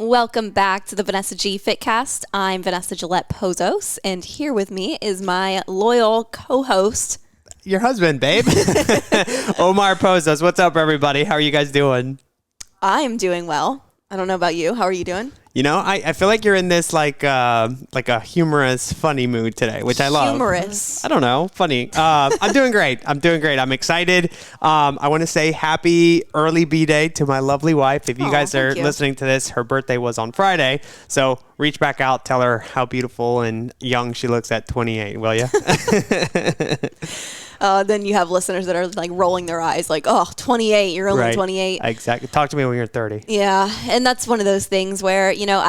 Welcome back to the Vanessa G Fitcast. I'm Vanessa Gillette Pozos, and here with me is my loyal co-host, your husband, babe, Omar Pozos. What's up, everybody? How are you guys doing? I'm doing well. I don't know about you. How are you doing? You know, I feel like you're in this like a humorous, funny mood today, which I love. Humorous. I don't know, funny. I'm doing great. I'm excited. I want to say happy early B-Day to my lovely wife. If you guys are listening to this, her birthday was on Friday. So reach back out, tell her how beautiful and young she looks at 28, will you? Then you have listeners that are like rolling their eyes like, oh, 28, you're only 28. Exactly. Talk to me when you're 30. Yeah. And that's one of those things where, you know,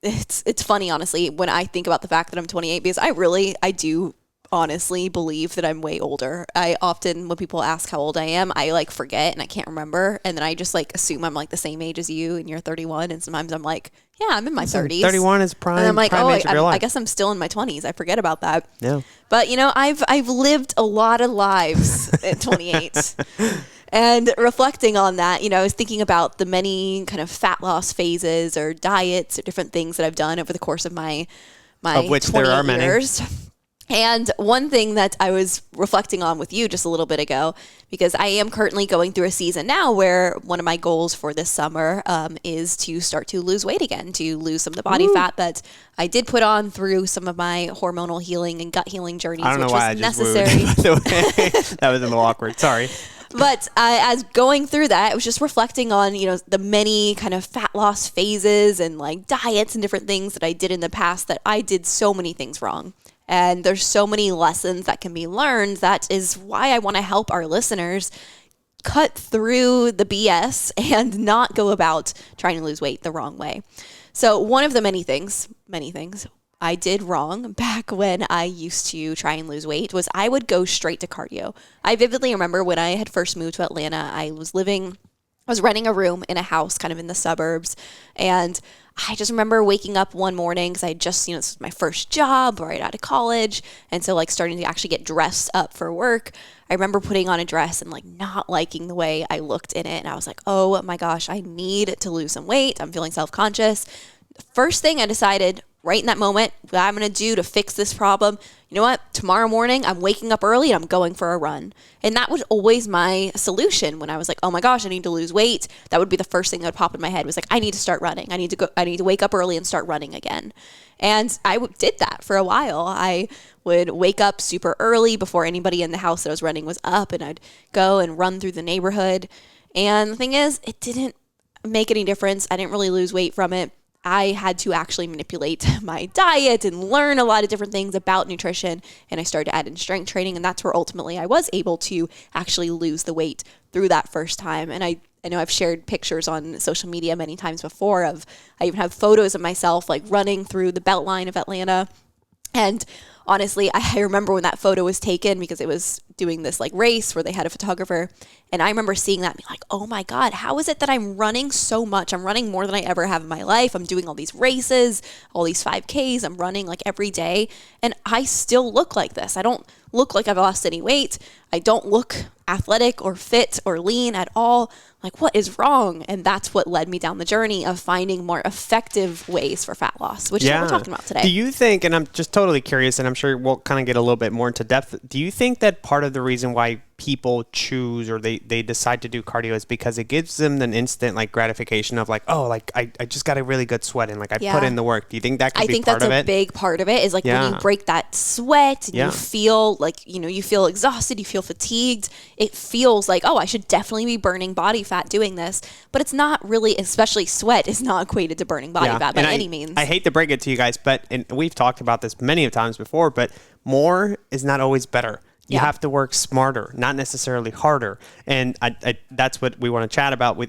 it's funny, honestly, when I think about the fact that I'm 28, because I do honestly believe that I'm way older. I often, when people ask how old I am, I like forget and I can't remember. And then I just like assume I'm like the same age as you and you're 31. And sometimes I'm like, yeah, I'm in my 30s. 31 is prime. And I'm like, age of your life. I guess I'm still in my 20s. I forget about that. Yeah. But you know, I've lived a lot of lives at 28. And reflecting on that, you know, I was thinking about the many kind of fat loss phases or diets or different things that I've done over the course of my of which there are many. years. And one thing that I was reflecting on with you just a little bit ago, because I am currently going through a season now where one of my goals for this summer is to start to lose weight again, to lose some of the body fat that I did put on through some of my hormonal healing and gut healing journeys, I don't know which why was I just necessary. Wooed, by the way. That was a little awkward. Sorry. But as going through that, I was just reflecting on, you know, the many kind of fat loss phases and like diets and different things that I did in the past that I did so many things wrong. And there's so many lessons that can be learned. That is why I want to help our listeners cut through the BS and not go about trying to lose weight the wrong way. So one of the many things I did wrong back when I used to try and lose weight was I would go straight to cardio. I vividly remember when I had first moved to Atlanta, I was renting a room in a house kind of in the suburbs. And I just remember waking up one morning because I just, you know, this was my first job right out of college. And so like starting to actually get dressed up for work. I remember putting on a dress and like not liking the way I looked in it. And I was like, oh my gosh, I need to lose some weight. I'm feeling self-conscious. The first thing I decided right in that moment, what I'm going to do to fix this problem, you know what? Tomorrow morning, I'm waking up early and I'm going for a run. And that was always my solution when I was like, oh my gosh, I need to lose weight. That would be the first thing that would pop in my head was like, I need to start running. I need to wake up early and start running again. And I did that for a while. I would wake up super early before anybody in the house that I was running was up, and I'd go and run through the neighborhood. And the thing is, it didn't make any difference. I didn't really lose weight from it. I had to actually manipulate my diet and learn a lot of different things about nutrition. And I started to add in strength training. And that's where ultimately I was able to actually lose the weight through that first time. And I know I've shared pictures on social media many times before I even have photos of myself like running through the Beltline of Atlanta. And honestly, I remember when that photo was taken because it was doing this like race where they had a photographer. And I remember seeing that and being like, oh my God, how is it that I'm running so much? I'm running more than I ever have in my life. I'm doing all these races, all these 5Ks. I'm running like every day. And I still look like this. I don't look like I've lost any weight. I don't look athletic or fit or lean at all. Like, what is wrong? And that's what led me down the journey of finding more effective ways for fat loss, which is what we're talking about today. Do you think, and I'm just totally curious, and I'm sure we'll kind of get a little bit more into depth, do you think that part of the reason why people choose or they decide to do cardio is because it gives them an instant like gratification of like, oh, like I just got a really good sweat in, like I put in the work. Do you think that could be part of it? I think that's a big part of it is like when you break that sweat and you feel like, you know, you feel exhausted, you feel fatigued. It feels like, oh, I should definitely be burning body fat doing this. But it's not really, especially sweat is not equated to burning body fat by any means. I hate to break it to you guys, but and we've talked about this many times before, but more is not always better. You have to work smarter, not necessarily harder. And I that's what we want to chat about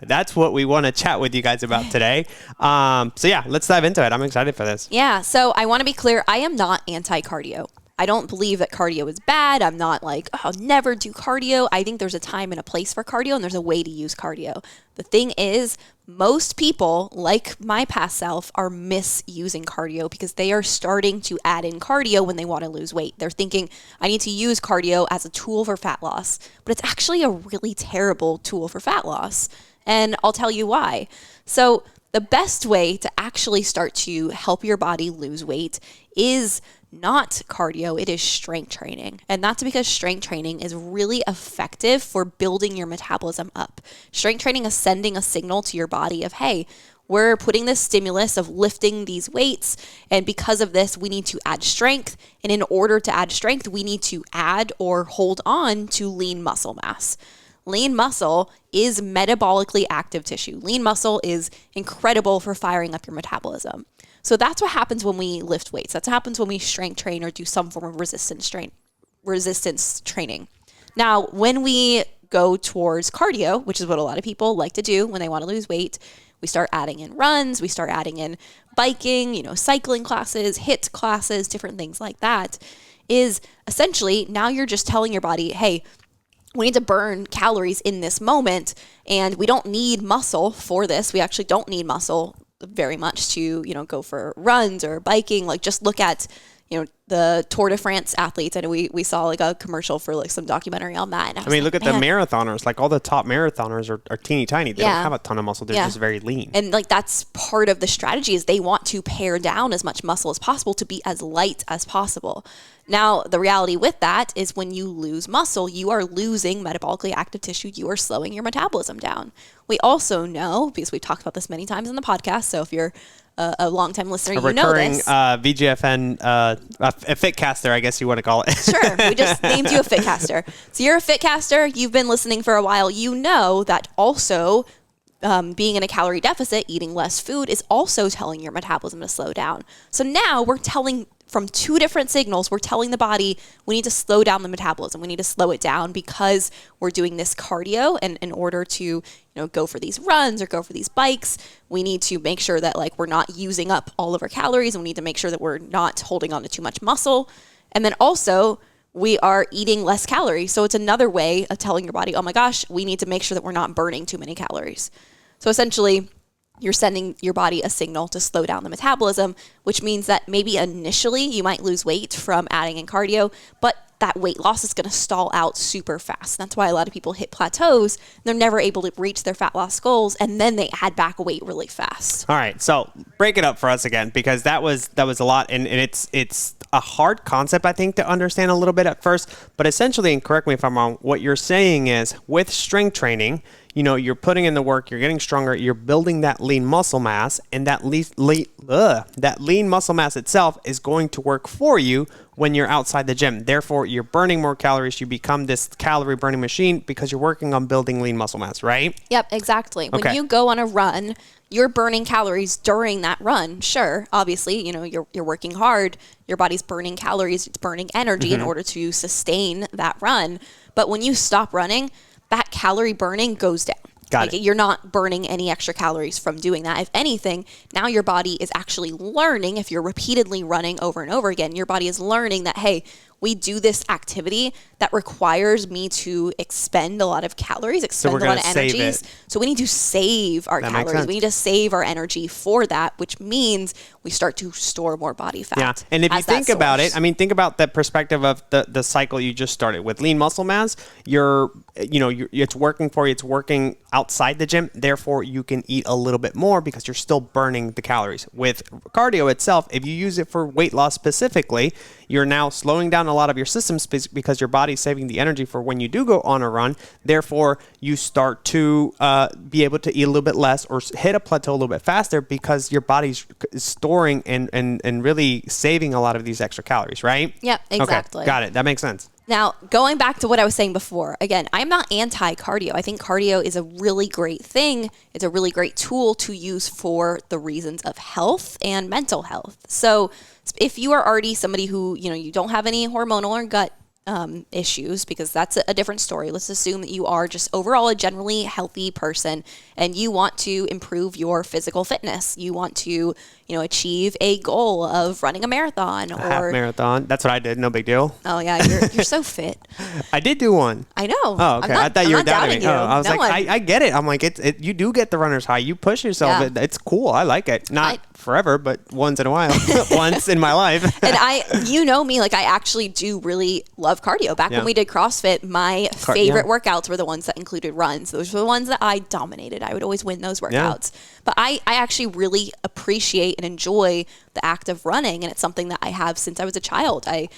that's what we want to chat with you guys about today. So yeah, let's dive into it. I'm excited for this. Yeah. So I want to be clear. I am not anti-cardio. I don't believe that cardio is bad. I'm not like, oh, I'll never do cardio. I think there's a time and a place for cardio, and there's a way to use cardio. The thing is, most people, like my past self, are misusing cardio because they are starting to add in cardio when they want to lose weight. They're thinking, I need to use cardio as a tool for fat loss, but it's actually a really terrible tool for fat loss. And I'll tell you why. So the best way to actually start to help your body lose weight is not cardio, it is strength training. And that's because strength training is really effective for building your metabolism up. Strength training is sending a signal to your body of, hey, we're putting this stimulus of lifting these weights, and because of this, we need to add strength. And in order to add strength, we need to add or hold on to lean muscle mass. Lean muscle is metabolically active tissue. Lean muscle is incredible for firing up your metabolism. So that's what happens when we lift weights. That's what happens when we strength train or do some form of resistance training. Now, when we go towards cardio, which is what a lot of people like to do when they want to lose weight, we start adding in runs, we start adding in biking, cycling classes, HIIT classes, different things like that, is essentially now you're just telling your body, hey, we need to burn calories in this moment, and we don't need muscle for this. We actually don't need muscle very much to, go for runs or biking. Like, just look at, the Tour de France athletes. I know we saw like a commercial for like some documentary on that. And look at the marathoners. Like, all the top marathoners are teeny tiny. They don't have a ton of muscle. They're just very lean. And like, that's part of the strategy is they want to pare down as much muscle as possible to be as light as possible. Now, the reality with that is when you lose muscle, you are losing metabolically active tissue. You are slowing your metabolism down. We also know, because we've talked about this many times in the podcast, so if you're a long-time listener, you know this. VGFN, a fitcaster, I guess you want to call it. Sure, we just named you a fitcaster. So you're a fitcaster, you've been listening for a while, you know that also being in a calorie deficit, eating less food is also telling your metabolism to slow down. So now we're telling, from two different signals, we're telling the body we need to slow down the metabolism. We need to slow it down because we're doing this cardio, and in order to go for these runs or go for these bikes, we need to make sure that like we're not using up all of our calories, and we need to make sure that we're not holding on to too much muscle. And then also we are eating less calories. So it's another way of telling your body, oh my gosh, we need to make sure that we're not burning too many calories. So essentially, you're sending your body a signal to slow down the metabolism, which means that maybe initially you might lose weight from adding in cardio, but that weight loss is going to stall out super fast. That's why a lot of people hit plateaus. They're never able to reach their fat loss goals, and then they add back weight really fast. All right, so break it up for us again, because that was a lot, and it's a hard concept, I think, to understand a little bit at first. But essentially, and correct me if I'm wrong, what you're saying is with strength training, you're putting in the work, you're getting stronger, you're building that lean muscle mass, and that lean muscle mass itself is going to work for you when you're outside the gym. Therefore, you're burning more calories. You become this calorie burning machine because you're working on building lean muscle mass, right? Yep, exactly. When you go on a run, you're burning calories during that run. Sure, obviously, you're working hard. Your body's burning calories. It's burning energy in order to sustain that run. But when you stop running, that calorie burning goes down. Got it. You're not burning any extra calories from doing that. If anything, now your body is actually learning, if you're repeatedly running over and over again, your body is learning that, hey, we do this activity that requires me to expend a lot of calories, expend a lot of energies. So we need to save our calories. We need to save our energy for that, which means we start to store more body fat. Yeah, and if you think about it, think about the perspective of the cycle you just started with lean muscle mass. It's working for you. It's working outside the gym. Therefore, you can eat a little bit more because you're still burning the calories. With cardio itself, if you use it for weight loss specifically, you're now slowing down a lot of your systems because your body's saving the energy for when you do go on a run. Therefore, you start to be able to eat a little bit less or hit a plateau a little bit faster because your body's storing and really saving a lot of these extra calories, right? Yep, exactly. Okay, got it. That makes sense. Now, going back to what I was saying before, again, I'm not anti-cardio. I think cardio is a really great thing. It's a really great tool to use for the reasons of health and mental health. So if you are already somebody who, you don't have any hormonal or gut issues, because that's a different story. Let's assume that you are just overall a generally healthy person and you want to improve your physical fitness. You want to, achieve a goal of running a marathon or half marathon. That's what I did. No big deal. Oh yeah, you're so fit. I did do one. I know. Oh, okay. I thought you were doubting me. You. Oh, I was I get it. I'm like, you do get the runner's high. You push yourself. Yeah. It's cool. I like it. Not not forever, but once in a while, once in my life. And you know me, like I actually do really love cardio. Back when we did CrossFit, my favorite workouts were the ones that included runs. Those were the ones that I dominated. I would always win those workouts. But I actually really appreciate and enjoy the act of running. And it's something that I have since I was a child. I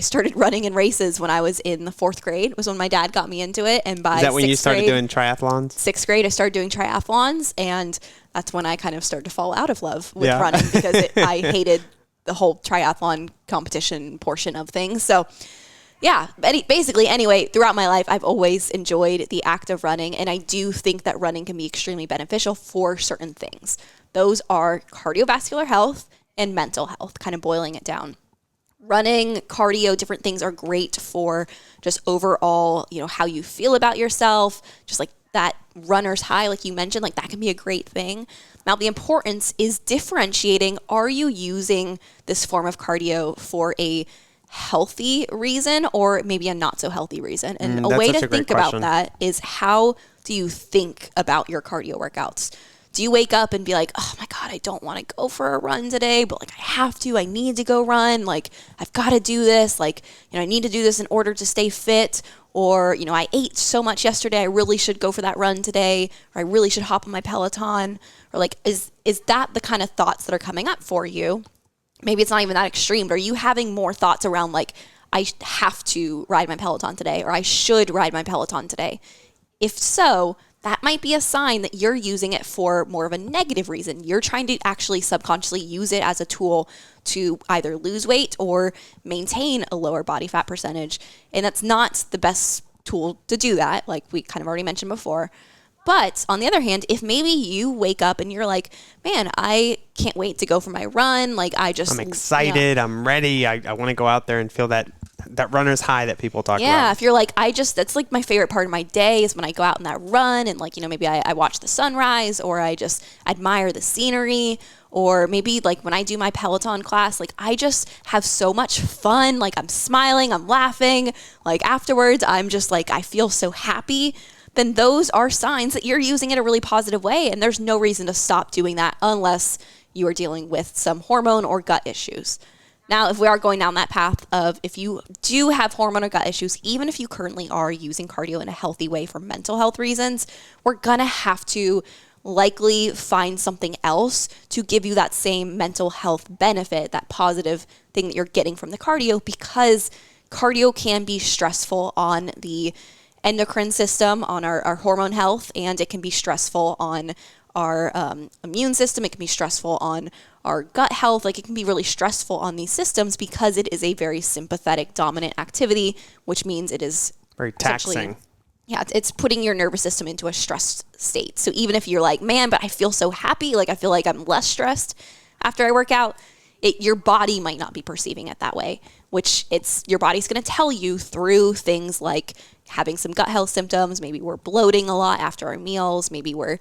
started running in races when I was in the 4th grade. It was when my dad got me into it. And by Is that when you started doing triathlons? 6th grade, I started doing triathlons. And that's when I kind of started to fall out of love with running because I hated the whole triathlon competition portion of things. So yeah, basically anyway, throughout my life, I've always enjoyed the act of running. And I do think that running can be extremely beneficial for certain things. Those are cardiovascular health and mental health, kind of boiling it down. Running, cardio, different things are great for just overall, how you feel about yourself, just like that runner's high, like you mentioned, like that can be a great thing. Now, the importance is differentiating, are you using this form of cardio for a healthy reason or maybe a not so healthy reason? And a way to think about that is, how do you think about your cardio workouts? Do you wake up and be like, oh my God, I don't want to go for a run today, but like I have to, I need to go run. Like I've got to do this. Like, I need to do this in order to stay fit. Or, I ate so much yesterday, I really should go for that run today. Or I really should hop on my Peloton. Or like, is that the kind of thoughts that are coming up for you? Maybe it's not even that extreme, but are you having more thoughts around like, I have to ride my Peloton today, or I should ride my Peloton today? If so, that might be a sign that you're using it for more of a negative reason. You're trying to actually subconsciously use it as a tool to either lose weight or maintain a lower body fat percentage. And that's not the best tool to do that, like we kind of already mentioned before. But on the other hand, if maybe you wake up and you're like, man, I can't wait to go for my run. Like I'm excited. I'm ready. I want to go out there and feel that runner's high that people talk about. Yeah, if you're like, that's like my favorite part of my day is when I go out on that run and like, maybe I watch the sunrise, or I just admire the scenery, or maybe like when I do my Peloton class, like I just have so much fun. Like I'm smiling, I'm laughing. Like afterwards, I'm just like, I feel so happy. Then those are signs that you're using it a really positive way. And there's no reason to stop doing that unless you are dealing with some hormone or gut issues. Now, if we are going down that path of, if you do have hormone or gut issues, even if you currently are using cardio in a healthy way for mental health reasons, we're going to have to likely find something else to give you that same mental health benefit, that positive thing that you're getting from the cardio, because cardio can be stressful on the endocrine system, on our hormone health, and it can be stressful on our immune system. It can be stressful on our gut health. Like it can be really stressful on these systems because it is a very sympathetic dominant activity, which means it is very taxing. Yeah, it's putting your nervous system into a stressed state. So even if you're like, man, but I feel so happy, like I feel like I'm less stressed after I work out, your body might not be perceiving it that way, which your body's going to tell you through things like having some gut health symptoms. Maybe we're bloating a lot after our meals. Maybe we're,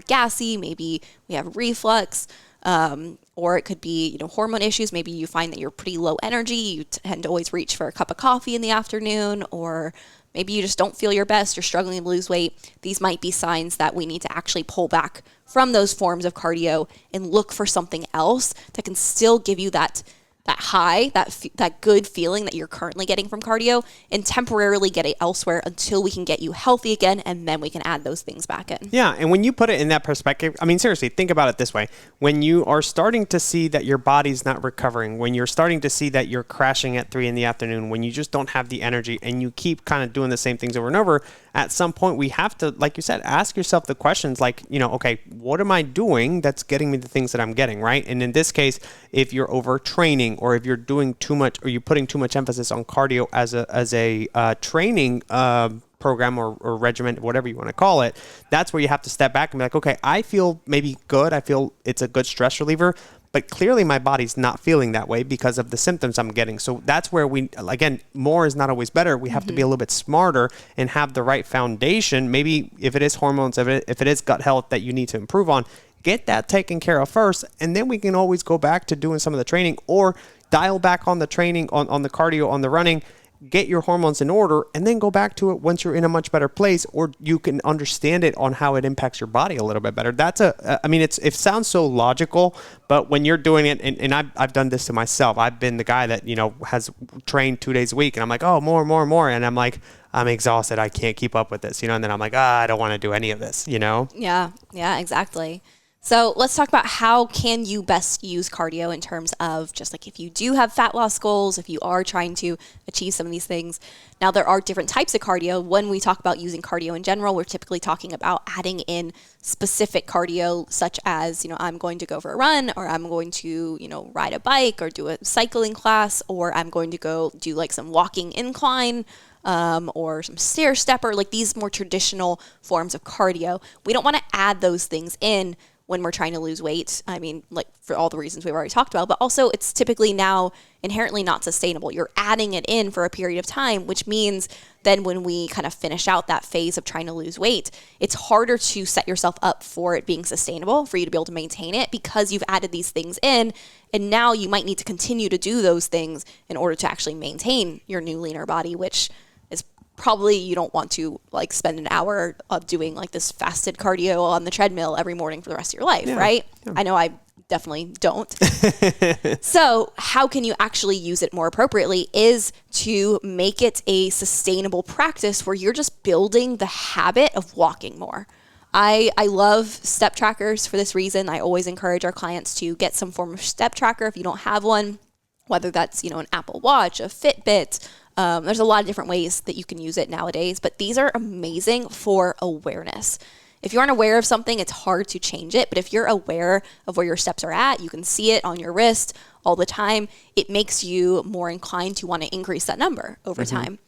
gassy. Maybe we have reflux. Or it could be, hormone issues. Maybe you find that you're pretty low energy. You tend to always reach for a cup of coffee in the afternoon, or maybe you just don't feel your best. You're struggling to lose weight. These might be signs that we need to actually pull back from those forms of cardio and look for something else that can still give you that high, that good feeling that you're currently getting from cardio, and temporarily get it elsewhere until we can get you healthy again, and then we can add those things back in. Yeah, and when you put it in that perspective, I mean, seriously, think about it this way. When you are starting to see that your body's not recovering, when you're starting to see that you're crashing at 3 p.m, when you just don't have the energy and you keep kind of doing the same things over and over, at some point we have to, like you said, ask yourself the questions like, okay, what am I doing that's getting me the things that I'm getting, right? And in this case, if you're overtraining, or if you're doing too much, or you're putting too much emphasis on cardio as a training program or regimen, whatever you want to call it, that's where you have to step back and be like, okay, I feel maybe good. I feel it's a good stress reliever, but clearly my body's not feeling that way because of the symptoms I'm getting. So that's where again, more is not always better. We have to be a little bit smarter and have the right foundation. Maybe if it is hormones, if it is gut health that you need to improve on, get that taken care of first, and then we can always go back to doing some of the training, or dial back on the training, on the cardio, on the running, get your hormones in order, and then go back to it once you're in a much better place, or you can understand it on how it impacts your body a little bit better. It sounds so logical, but when you're doing it, and I've done this to myself. I've been the guy that, has trained 2 days a week, and I'm like, oh, more. And I'm like, I'm exhausted. I can't keep up with this, and then I'm like, I don't want to do any of this, Yeah, exactly. So let's talk about how can you best use cardio in terms of just like if you do have fat loss goals, if you are trying to achieve some of these things. Now, there are different types of cardio. When we talk about using cardio in general, we're typically talking about adding in specific cardio, such as, I'm going to go for a run, or I'm going to, ride a bike or do a cycling class, or I'm going to go do like some walking incline, or some stair stepper, like these more traditional forms of cardio. We don't want to add those things in when we're trying to lose weight. I mean, like for all the reasons we've already talked about, but also it's typically now inherently not sustainable. You're adding it in for a period of time, which means then when we kind of finish out that phase of trying to lose weight, it's harder to set yourself up for it being sustainable, for you to be able to maintain it, because you've added these things in, and now you might need to continue to do those things in order to actually maintain your new leaner body, which is probably you don't want to like spend an hour of doing like this fasted cardio on the treadmill every morning for the rest of your life, right? Yeah. I know I definitely don't. So how can you actually use it more appropriately is to make it a sustainable practice where you're just building the habit of walking more. I love step trackers for this reason. I always encourage our clients to get some form of step tracker if you don't have one, whether that's, an Apple Watch, a Fitbit. There's a lot of different ways that you can use it nowadays, but these are amazing for awareness. If you aren't aware of something, it's hard to change it. But if you're aware of where your steps are at, you can see it on your wrist all the time. It makes you more inclined to want to increase that number over time.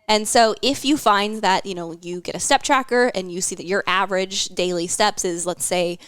And so if you find that, you get a step tracker and you see that your average daily steps is, let's say,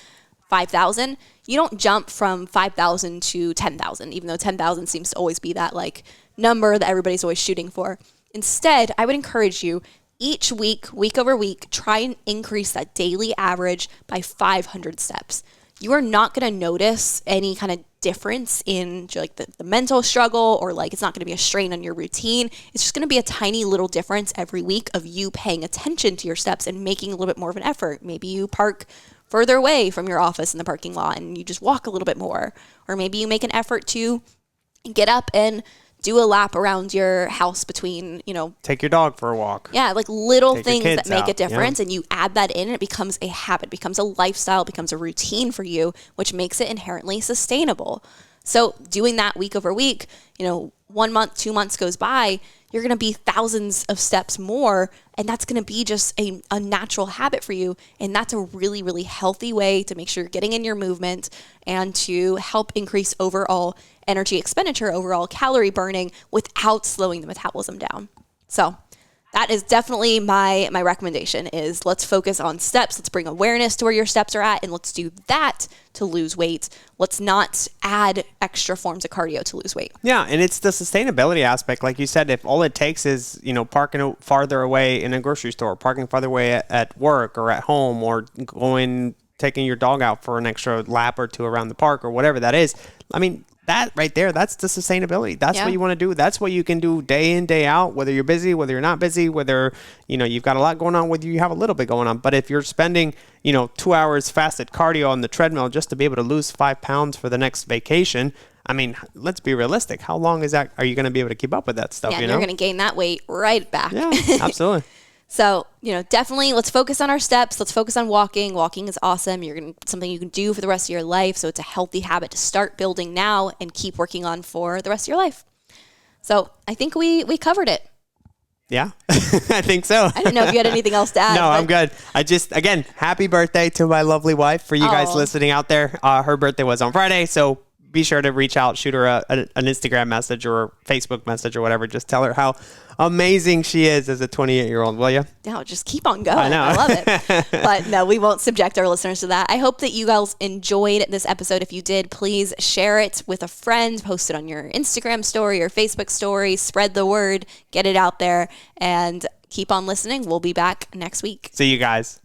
5,000, you don't jump from 5,000 to 10,000, even though 10,000 seems to always be that like number that everybody's always shooting for. Instead, I would encourage you each week, week over week, try and increase that daily average by 500 steps. You are not going to notice any kind of difference in like the mental struggle, or like it's not going to be a strain on your routine. It's just going to be a tiny little difference every week of you paying attention to your steps and making a little bit more of an effort. Maybe you park further away from your office in the parking lot and you just walk a little bit more. Or maybe you make an effort to get up and do a lap around your house between, take your dog for a walk. Yeah, like little things that make out. a difference, and you add that in and it becomes a habit, becomes a lifestyle, becomes a routine for you, which makes it inherently sustainable. So doing that week over week, 1 month, 2 months goes by, you're going to be thousands of steps more, and that's going to be just a natural habit for you. And that's a really, really healthy way to make sure you're getting in your movement and to help increase overall energy expenditure, overall calorie burning without slowing the metabolism down. So that is definitely my recommendation is let's focus on steps. Let's bring awareness to where your steps are at, and let's do that to lose weight. Let's not add extra forms of cardio to lose weight. Yeah, and it's the sustainability aspect. Like you said, if all it takes is, parking farther away in a grocery store, parking farther away at work or at home, or taking your dog out for an extra lap or two around the park or whatever that is. I mean, that right there, that's the sustainability. That's what you want to do. That's what you can do day in, day out, whether you're busy, whether you're not busy, whether, you've got a lot going on, whether you have a little bit going on. But if you're spending, 2 hours fasted cardio on the treadmill just to be able to lose 5 pounds for the next vacation, I mean, let's be realistic. How long are you going to be able to keep up with that stuff? Yeah, you're going to gain that weight right back. Yeah, absolutely. So, definitely let's focus on our steps. Let's focus on walking. Walking is awesome. Something you can do for the rest of your life. So it's a healthy habit to start building now and keep working on for the rest of your life. So I think we covered it. Yeah, I think so. I didn't know if you had anything else to add. No, I'm good. Again, happy birthday to my lovely wife. For you guys listening out there, her birthday was on Friday. So be sure to reach out, shoot her an Instagram message or a Facebook message or whatever. Just tell her how amazing she is as a 28-year-old, will you? No, just keep on going. I know. I love it. But no, we won't subject our listeners to that. I hope that you guys enjoyed this episode. If you did, please share it with a friend, post it on your Instagram story or Facebook story, spread the word, get it out there, and keep on listening. We'll be back next week. See you guys.